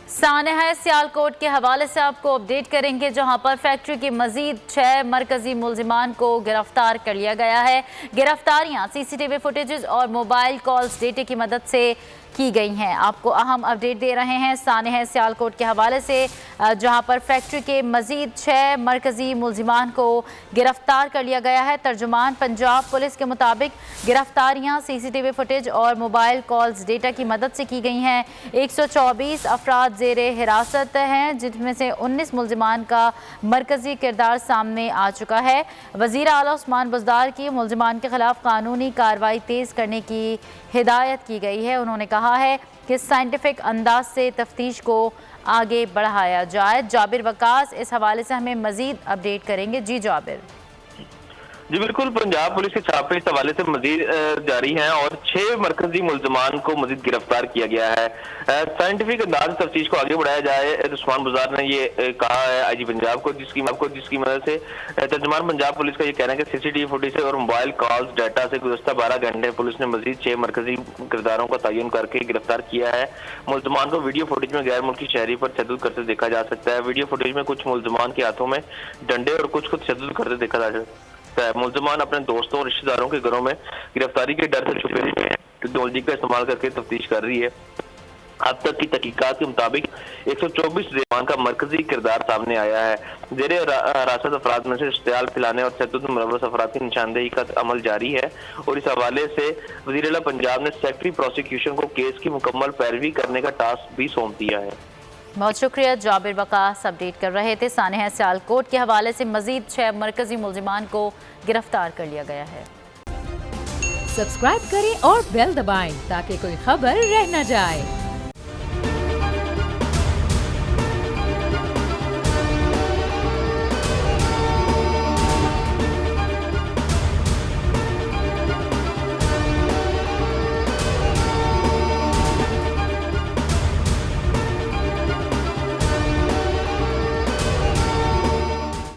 सानेहा सियालकोट के हवाले से आपको अपडेट करेंगे, जहां पर फैक्ट्री की मजीद 6 मरकजी मुल्जिमान को गिरफ्तार कर लिया गया है। गिरफ्तारियां सीसीटीवी फुटेजेस और मोबाइल कॉल्स डेटे की मदद से की गई हैं। आपको अहम अपडेट दे रहे हैं सानेहा सियालकोट के हवाले से, जहां पर फैक्ट्री के मजीद 6 मरकजी मुल्जिमान को गिरफ्तार कर लिया गया है। तर्जुमान पंजाब पुलिस के मुताबिक गिरफ्तारियां सीसीटीवी फुटेज और मोबाइल कॉल्स डेटा की मदद से की गई हैं। 124 अफराद ज़ेरे हिरासत हैं, जिनमें से 19 मुल्जिमान का मरकजी किरदार सामने आ चुका है। वज़ीर आला उस्मान बुज़दार की मुल्जिमान के खिलाफ कानूनी कार्रवाई तेज़ करने की हिदायत की गई है। उन्होंने कहा है कि साइंटिफिक अंदाज से तफ्तीश को आगे बढ़ाया जाए। जाबिर वकास इस हवाले से हमें मजीद अपडेट करेंगे। जी जाबिर। जी बिल्कुल, पंजाब पुलिस के छापे इस हवाले से मजीद जारी हैं और 6 मरकजी मुल्जमान को मजीद गिरफ्तार किया गया है। साइंटिफिक अंदाज तफ्तीश को आगे बढ़ाया जाए, उस्मान बुज़दार ने ये कहा है आईजी पंजाब को, जिसकी मदद से तर्जुमान पंजाब पुलिस का ये कहना है कि सीसीटीवी फुटेज और मोबाइल कॉल्स डाटा से गुज़श्ता 12 घंटे पुलिस ने मजीद 6 मरकजी किरदारों का तयन करके गिरफ्तार किया है। मुल्जमान को वीडियो फुटेज में गैर मुल्की शहरी पर तशद्दुद करते देखा जा सकता है। वीडियो फुटेज में कुछ मुल्जमान के हाथों में डंडे और कुछ को तशद्दुद करते देखा जा सकता है। मुल्जमान अपने दोस्तों और रिश्तेदारों के घरों में गिरफ्तारी के डर से छुपे टेक्नोलॉजी का इस्तेमाल करके तफ्तीश कर रही है। अब तक की तहकीकात के मुताबिक 124 मुल्जिमान का मरकजी किरदार सामने आया है। जेरे हिरासत अफराद में से इश्तियाल फैलाने और तशद्दुद में मुलव्वस अफराद की निशानदेही का अमल जारी है और इस हवाले से वज़ीर आला पंजाब ने सेक्रेटरी प्रोसिक्यूशन को केस की मुकम्मल पैरवी करने का टास्क भी सौंप दिया है। बहुत शुक्रिया। जाबिर वकास अपडेट कर रहे थे। सानेहा सियालकोट के हवाले से मजीद 6 मरकजी मुल्जिमान को गिरफ्तार कर लिया गया है। सब्सक्राइब करें और बेल दबाएं ताकि कोई खबर रह न जाए।